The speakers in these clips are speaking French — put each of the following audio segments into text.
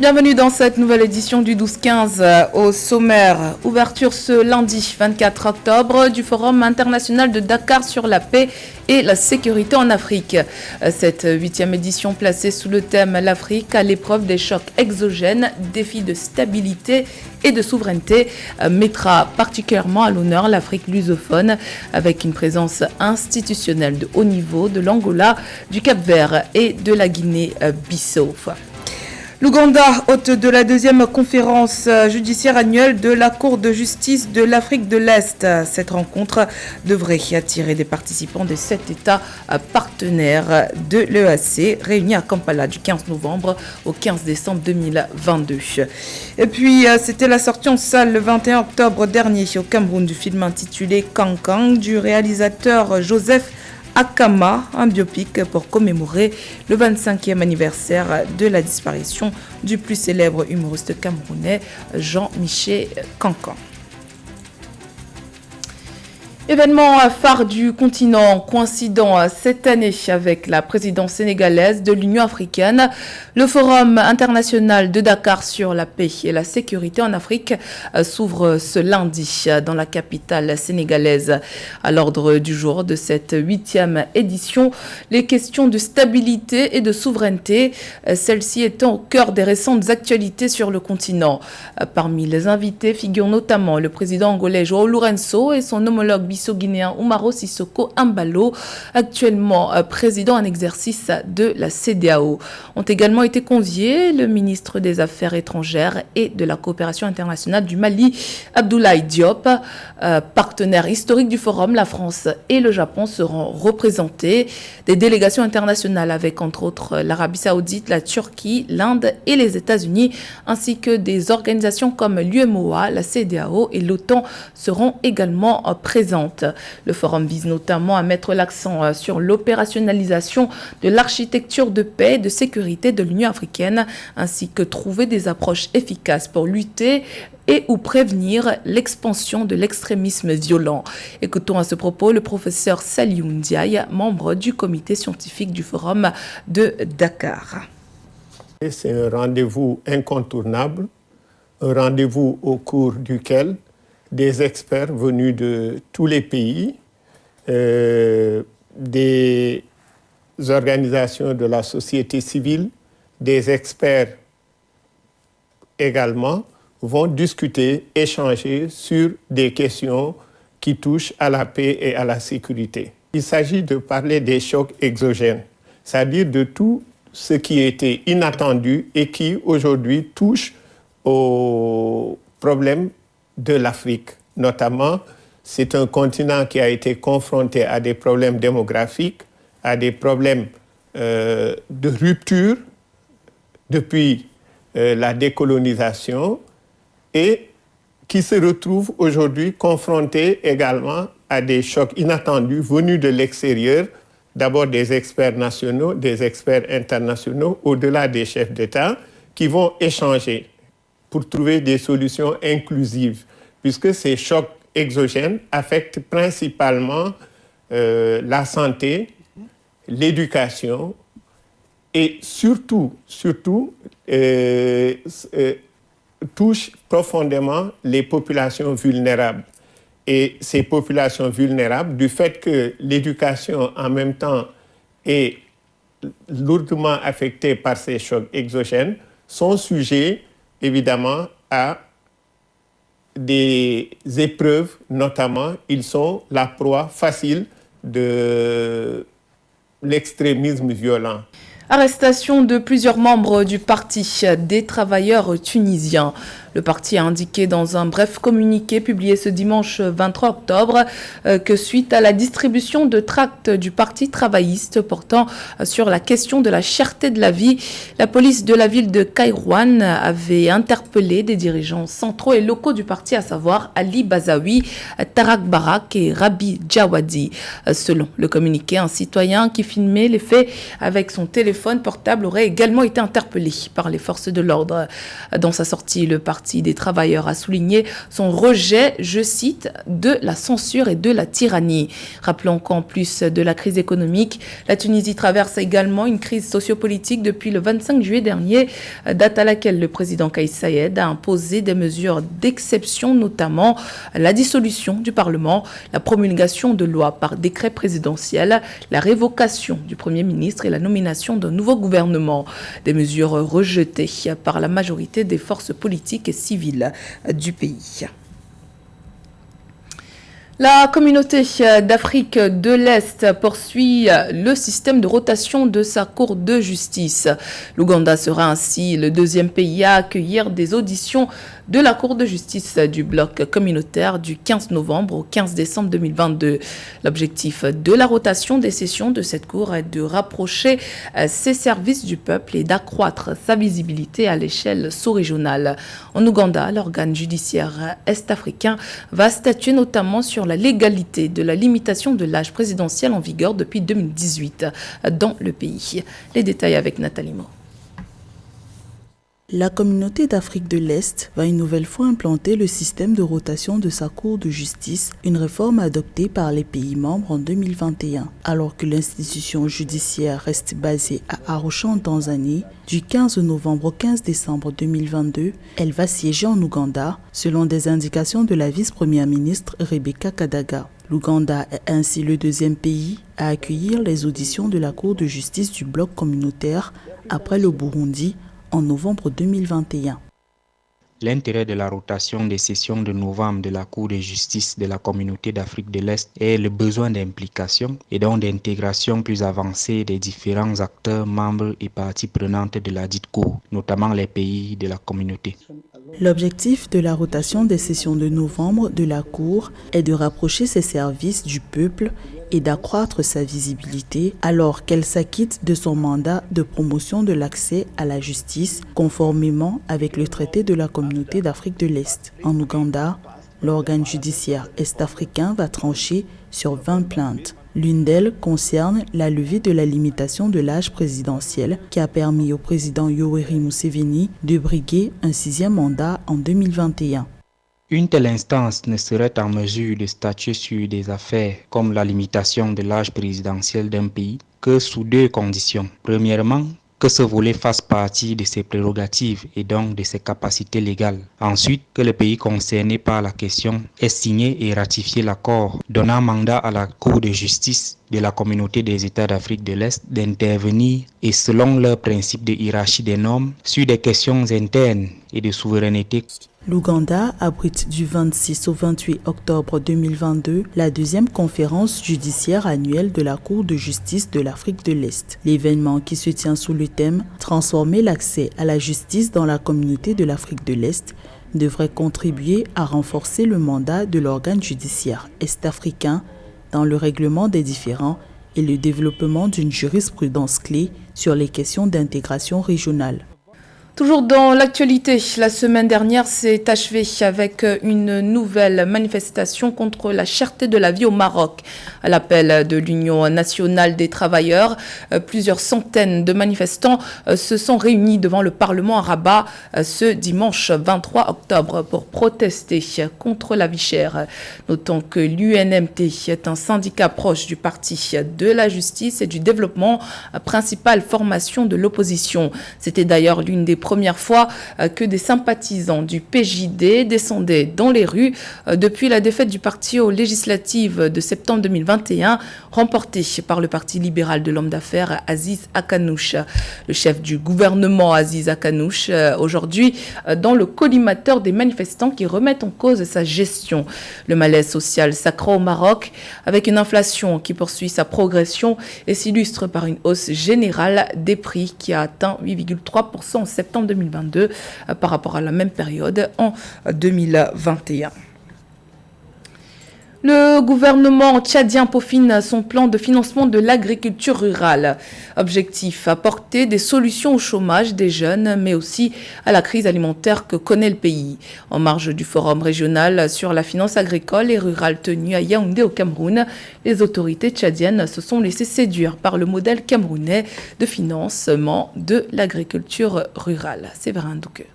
Bienvenue dans cette nouvelle édition du 12-15 au sommaire. Ouverture ce lundi 24 octobre du Forum international de Dakar sur la paix et la sécurité en Afrique. Cette 8e édition placée sous le thème « L'Afrique à l'épreuve des chocs exogènes, défis de stabilité et de souveraineté » mettra particulièrement à l'honneur l'Afrique lusophone avec une présence institutionnelle de haut niveau de l'Angola, du Cap-Vert et de la Guinée-Bissau. L'Ouganda, hôte de la 2e conférence judiciaire annuelle de la Cour de justice de l'Afrique de l'Est. Cette rencontre devrait attirer des participants de 7 États partenaires de l'EAC, réunis à Kampala du 15 novembre au 15 décembre 2022. Et puis, c'était la sortie en salle le 21 octobre dernier au Cameroun du film intitulé Kankang du réalisateur Joseph Akama, un biopic pour commémorer le 25e anniversaire de la disparition du plus célèbre humoriste camerounais Jean-Michel Cancan. Événement phare du continent coïncidant cette année avec la présidence sénégalaise de l'Union africaine, le Forum international de Dakar sur la paix et la sécurité en Afrique s'ouvre ce lundi dans la capitale sénégalaise. À l'ordre du jour de cette 8e édition, les questions de stabilité et de souveraineté, celles-ci étant au cœur des récentes actualités sur le continent. Parmi les invités figurent notamment le président angolais João Lourenço et son homologue guinéen Umaro Sissoko Embalo, actuellement président en exercice de la CEDEAO. Ont également été conviés le ministre des Affaires étrangères et de la coopération internationale du Mali, Abdoulaye Diop. Partenaires historiques du forum, la France et le Japon seront représentés. Des délégations internationales avec entre autres l'Arabie Saoudite, la Turquie, l'Inde et les États-Unis, ainsi que des organisations comme l'UMOA, la CEDEAO et l'OTAN seront également présentes. Le forum vise notamment à mettre l'accent sur l'opérationnalisation de l'architecture de paix et de sécurité de l'Union africaine, ainsi que trouver des approches efficaces pour lutter et ou prévenir l'expansion de l'extrémisme violent. Écoutons à ce propos le professeur Saliou Ndiaye, membre du comité scientifique du forum de Dakar. C'est un rendez-vous incontournable, un rendez-vous au cours duquel des experts venus de tous les pays, des organisations de la société civile, des experts également, vont discuter, échanger sur des questions qui touchent à la paix et à la sécurité. Il s'agit de parler des chocs exogènes, c'est-à-dire de tout ce qui était inattendu et qui aujourd'hui touche aux problèmes de l'Afrique. Notamment, c'est un continent qui a été confronté à des problèmes démographiques, à des problèmes de rupture depuis la décolonisation et qui se retrouve aujourd'hui confronté également à des chocs inattendus venus de l'extérieur, d'abord des experts nationaux, des experts internationaux, au-delà des chefs d'État, qui vont échanger pour trouver des solutions inclusives, puisque ces chocs exogènes affectent principalement la santé, l'éducation et surtout touchent profondément les populations vulnérables. Et ces populations vulnérables, du fait que l'éducation en même temps est lourdement affectée par ces chocs exogènes, sont sujets évidemment à des épreuves, notamment, ils sont la proie facile de l'extrémisme violent. Arrestation de plusieurs membres du Parti des travailleurs tunisiens. Le parti a indiqué dans un bref communiqué publié ce dimanche 23 octobre que suite à la distribution de tracts du Parti travailliste portant sur la question de la cherté de la vie, la police de la ville de Kairouan avait interpellé des dirigeants centraux et locaux du parti, à savoir Ali Bazawi, Tarak Barak et Rabi Djawadi. Selon le communiqué, un citoyen qui filmait les faits avec son téléphone téléphone portable aurait également été interpellé par les forces de l'ordre. Dans sa sortie, le Parti des travailleurs a souligné son rejet, je cite, de la censure et de la tyrannie. Rappelons qu'en plus de la crise économique, la Tunisie traverse également une crise sociopolitique depuis le 25 juillet dernier, date à laquelle le président Kais Saied a imposé des mesures d'exception, notamment la dissolution du Parlement, la promulgation de lois par décret présidentiel, la révocation du Premier ministre et la nomination d'un nouveau gouvernement. Des mesures rejetées par la majorité des forces politiques et civiles du pays. La communauté d'Afrique de l'Est poursuit le système de rotation de sa cour de justice. L'Ouganda sera ainsi le deuxième pays à accueillir des auditions de la Cour de justice du bloc communautaire du 15 novembre au 15 décembre 2022. L'objectif de la rotation des sessions de cette Cour est de rapprocher ses services du peuple et d'accroître sa visibilité à l'échelle sous-régionale. En Ouganda, l'organe judiciaire est-africain va statuer notamment sur la légalité de la limitation de l'âge présidentiel en vigueur depuis 2018 dans le pays. Les détails avec Nathalie Mo. La communauté d'Afrique de l'Est va une nouvelle fois implanter le système de rotation de sa cour de justice, une réforme adoptée par les pays membres en 2021. Alors que l'institution judiciaire reste basée à Arusha en Tanzanie, du 15 novembre au 15 décembre 2022, elle va siéger en Ouganda, selon des indications de la vice-première ministre Rebecca Kadaga. L'Ouganda est ainsi le deuxième pays à accueillir les auditions de la Cour de justice du bloc communautaire après le Burundi, en novembre 2021. L'intérêt de la rotation des sessions de novembre de la Cour de justice de la communauté d'Afrique de l'Est est le besoin d'implication et donc d'intégration plus avancée des différents acteurs, membres et parties prenantes de la dite Cour, notamment les pays de la communauté. L'objectif de la rotation des sessions de novembre de la Cour est de rapprocher ses services du peuple et d'accroître sa visibilité alors qu'elle s'acquitte de son mandat de promotion de l'accès à la justice conformément avec le traité de la communauté d'Afrique de l'Est. En Ouganda, l'organe judiciaire est-africain va trancher sur 20 plaintes. L'une d'elles concerne la levée de la limitation de l'âge présidentiel qui a permis au président Yoweri Museveni de briguer un 6e mandat en 2021. Une telle instance ne serait en mesure de statuer sur des affaires comme la limitation de l'âge présidentiel d'un pays que sous deux conditions. Premièrement, que ce volet fasse partie de ses prérogatives et donc de ses capacités légales. Ensuite, que le pays concerné par la question ait signé et ratifié l'accord donnant mandat à la Cour de justice de la communauté des États d'Afrique de l'Est d'intervenir et selon leurs principes de hiérarchie des normes sur des questions internes et de souveraineté. L'Ouganda abrite du 26 au 28 octobre 2022 la deuxième conférence judiciaire annuelle de la Cour de justice de l'Afrique de l'Est. L'événement qui se tient sous le thème « Transformer l'accès à la justice dans la communauté de l'Afrique de l'Est » devrait contribuer à renforcer le mandat de l'organe judiciaire est-africain dans le règlement des différends et le développement d'une jurisprudence clé sur les questions d'intégration régionale. Toujours dans l'actualité, la semaine dernière s'est achevée avec une nouvelle manifestation contre la cherté de la vie au Maroc. À l'appel de l'Union nationale des travailleurs, plusieurs centaines de manifestants se sont réunis devant le Parlement à Rabat ce dimanche 23 octobre pour protester contre la vie chère. Notons que l'UNMT est un syndicat proche du Parti de la justice et du développement, principale formation de l'opposition. C'était d'ailleurs l'une des première fois que des sympathisants du PJD descendaient dans les rues depuis la défaite du parti aux législatives de septembre 2021, remportée par le Parti libéral de l'homme d'affaires Aziz Akanouche. Le chef du gouvernement Aziz Akanouche, aujourd'hui dans le collimateur des manifestants qui remettent en cause sa gestion. Le malaise social s'accroît au Maroc avec une inflation qui poursuit sa progression et s'illustre par une hausse générale des prix qui a atteint 8,3% en septembre 2022 par rapport à la même période en 2021. Le gouvernement tchadien peaufine son plan de financement de l'agriculture rurale. Objectif, apporter des solutions au chômage des jeunes, mais aussi à la crise alimentaire que connaît le pays. En marge du forum régional sur la finance agricole et rurale tenu à Yaoundé au Cameroun, les autorités tchadiennes se sont laissées séduire par le modèle camerounais de financement de l'agriculture rurale. Séverin Douque.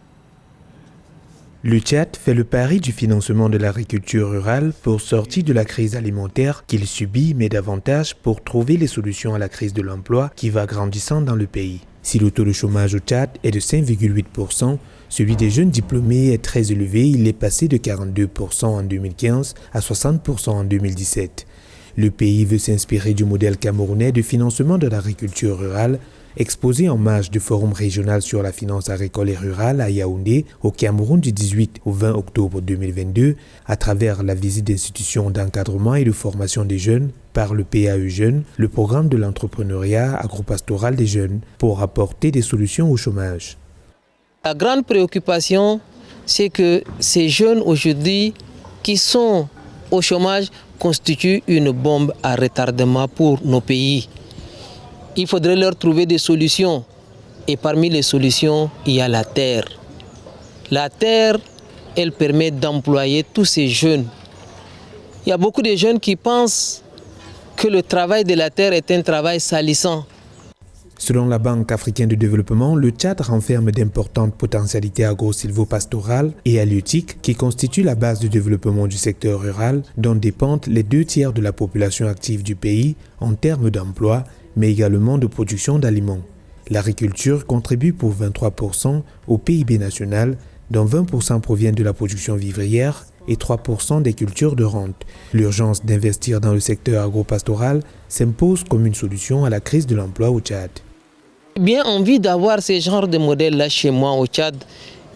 Le Tchad fait le pari du financement de l'agriculture rurale pour sortir de la crise alimentaire qu'il subit, mais davantage pour trouver les solutions à la crise de l'emploi qui va grandissant dans le pays. Si le taux de chômage au Tchad est de 5,8%, celui des jeunes diplômés est très élevé, il est passé de 42% en 2015 à 60% en 2017. Le pays veut s'inspirer du modèle camerounais de financement de l'agriculture rurale, exposé en marge du Forum régional sur la finance agricole et rurale à Yaoundé, au Cameroun du 18 au 20 octobre 2022, à travers la visite d'institutions d'encadrement et de formation des jeunes par le PAE Jeunes, le programme de l'entrepreneuriat agropastoral des jeunes, pour apporter des solutions au chômage. La grande préoccupation, c'est que ces jeunes aujourd'hui qui sont au chômage constituent une bombe à retardement pour nos pays. Il faudrait leur trouver des solutions. Et parmi les solutions, il y a la terre. La terre, elle permet d'employer tous ces jeunes. Il y a beaucoup de jeunes qui pensent que le travail de la terre est un travail salissant. Selon la Banque africaine de développement, le Tchad renferme d'importantes potentialités agro-silvopastorales et halieutiques qui constituent la base de développement du secteur rural dont dépendent les 2/3 de la population active du pays en termes d'emploi, mais également de production d'aliments. L'agriculture contribue pour 23% au PIB national, dont 20% proviennent de la production vivrière et 3% des cultures de rente. L'urgence d'investir dans le secteur agropastoral s'impose comme une solution à la crise de l'emploi au Tchad. J'ai bien envie d'avoir ce genre de modèle-là chez moi au Tchad,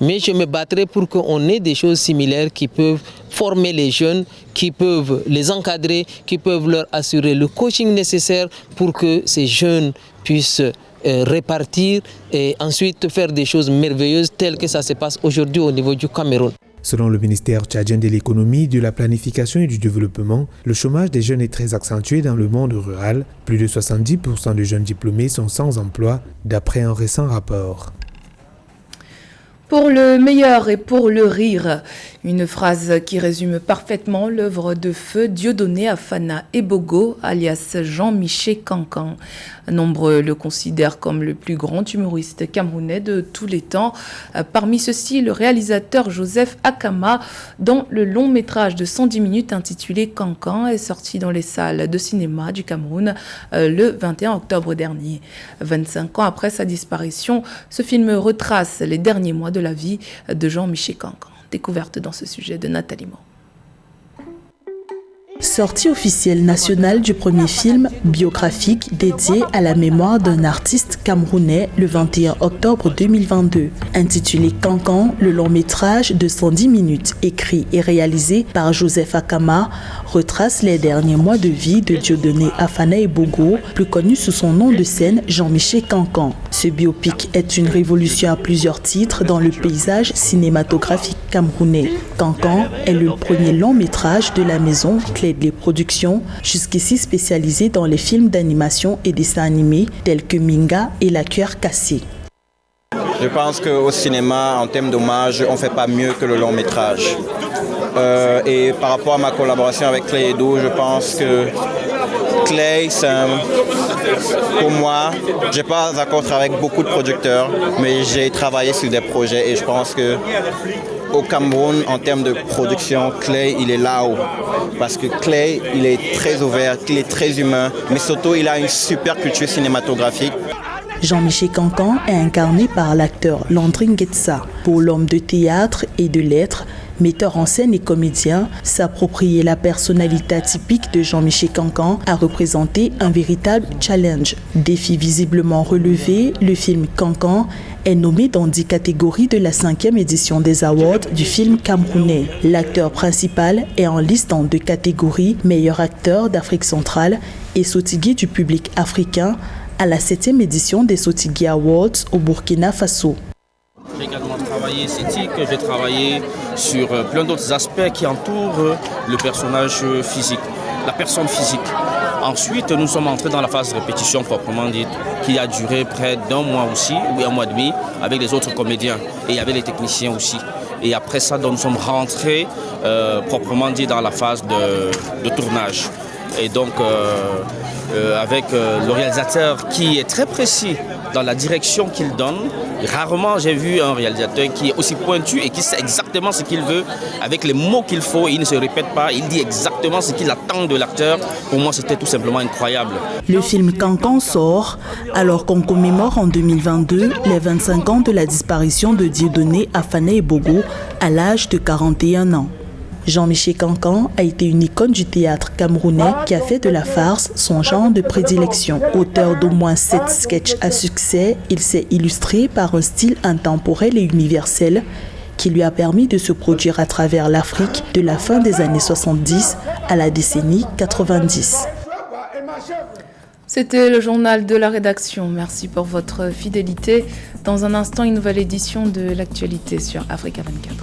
mais je me battrai pour qu'on ait des choses similaires qui peuvent former les jeunes, qui peuvent les encadrer, qui peuvent leur assurer le coaching nécessaire pour que ces jeunes puissent répartir et ensuite faire des choses merveilleuses telles que ça se passe aujourd'hui au niveau du Cameroun. Selon le ministère tchadien de l'économie, de la planification et du développement, le chômage des jeunes est très accentué dans le monde rural. Plus de 70% de jeunes diplômés sont sans emploi, d'après un récent rapport. Pour le meilleur et pour le rire, une phrase qui résume parfaitement l'œuvre de feu Dieudonné Afana Ebogo, alias Jean-Michel Cancan. Nombreux le considèrent comme le plus grand humoriste camerounais de tous les temps. Parmi ceux-ci, le réalisateur Joseph Akama, dont le long métrage de 110 minutes intitulé Cancan est sorti dans les salles de cinéma du Cameroun le 21 octobre dernier. 25 ans après sa disparition, ce film retrace les derniers mois de la vie de Jean-Michel Cancan. Découverte dans ce sujet de Nathalie Mo. Sortie officielle nationale du premier film biographique dédié à la mémoire d'un artiste camerounais le 21 octobre 2022. Intitulé Cancan, le long métrage de 110 minutes, écrit et réalisé par Joseph Akama, retrace les derniers mois de vie de Dieudonné Afana Ebogo, plus connu sous son nom de scène Jean-Michel Cancan. Ce biopic est une révolution à plusieurs titres dans le paysage cinématographique camerounais. Cancan est le premier long métrage de la maison Clé les productions, jusqu'ici spécialisées dans les films d'animation et dessins animés tels que Minga et La Cuillère Cassée. Je pense qu'au cinéma, en termes d'hommage, on ne fait pas mieux que le long métrage. Et par rapport à ma collaboration avec Clay Edo, je pense que Clay, pour moi, je n'ai pas encore travaillé avec beaucoup de producteurs, mais j'ai travaillé sur des projets et je pense que au Cameroun, en termes de production, Clay, il est là-haut. Parce que Clay, il est très ouvert, il est très humain, mais surtout, il a une super culture cinématographique. Jean-Michel Cancan est incarné par l'acteur Landry Ngetsa. Pour l'homme de théâtre et de lettres, metteur en scène et comédien, s'approprier la personnalité atypique de Jean-Michel Cancan a représenté un véritable challenge. Défi visiblement relevé, le film Cancan est nommé dans 10 catégories de la 5e édition des Awards du film camerounais. L'acteur principal est en liste dans 2 catégories, meilleur acteur d'Afrique centrale et sautigué du public africain à la 7e édition des Sotigui Awards au Burkina Faso. J'ai également travaillé esthétique, j'ai travaillé sur plein d'autres aspects qui entourent le personnage physique, la personne physique. Ensuite, nous sommes entrés dans la phase de répétition proprement dite, qui a duré près d'un mois aussi, ou un mois et demi, avec les autres comédiens et avec les techniciens aussi. Et après ça, donc, nous sommes rentrés proprement dit dans la phase de tournage. Et donc, avec le réalisateur qui est très précis dans la direction qu'il donne. Rarement j'ai vu un réalisateur qui est aussi pointu et qui sait exactement ce qu'il veut, avec les mots qu'il faut, il ne se répète pas, il dit exactement ce qu'il attend de l'acteur. Pour moi, c'était tout simplement incroyable. Le film Cancan sort alors qu'on commémore en 2022 les 25 ans de la disparition de Dieudonné Afane Ebogo à l'âge de 41 ans. Jean-Michel Cancan a été une icône du théâtre camerounais qui a fait de la farce son genre de prédilection. Auteur d'au moins 7 sketchs à succès, il s'est illustré par un style intemporel et universel qui lui a permis de se produire à travers l'Afrique de la fin des années 70 à la décennie 90. C'était le journal de la rédaction. Merci pour votre fidélité. Dans un instant, une nouvelle édition de l'actualité sur Africa 24.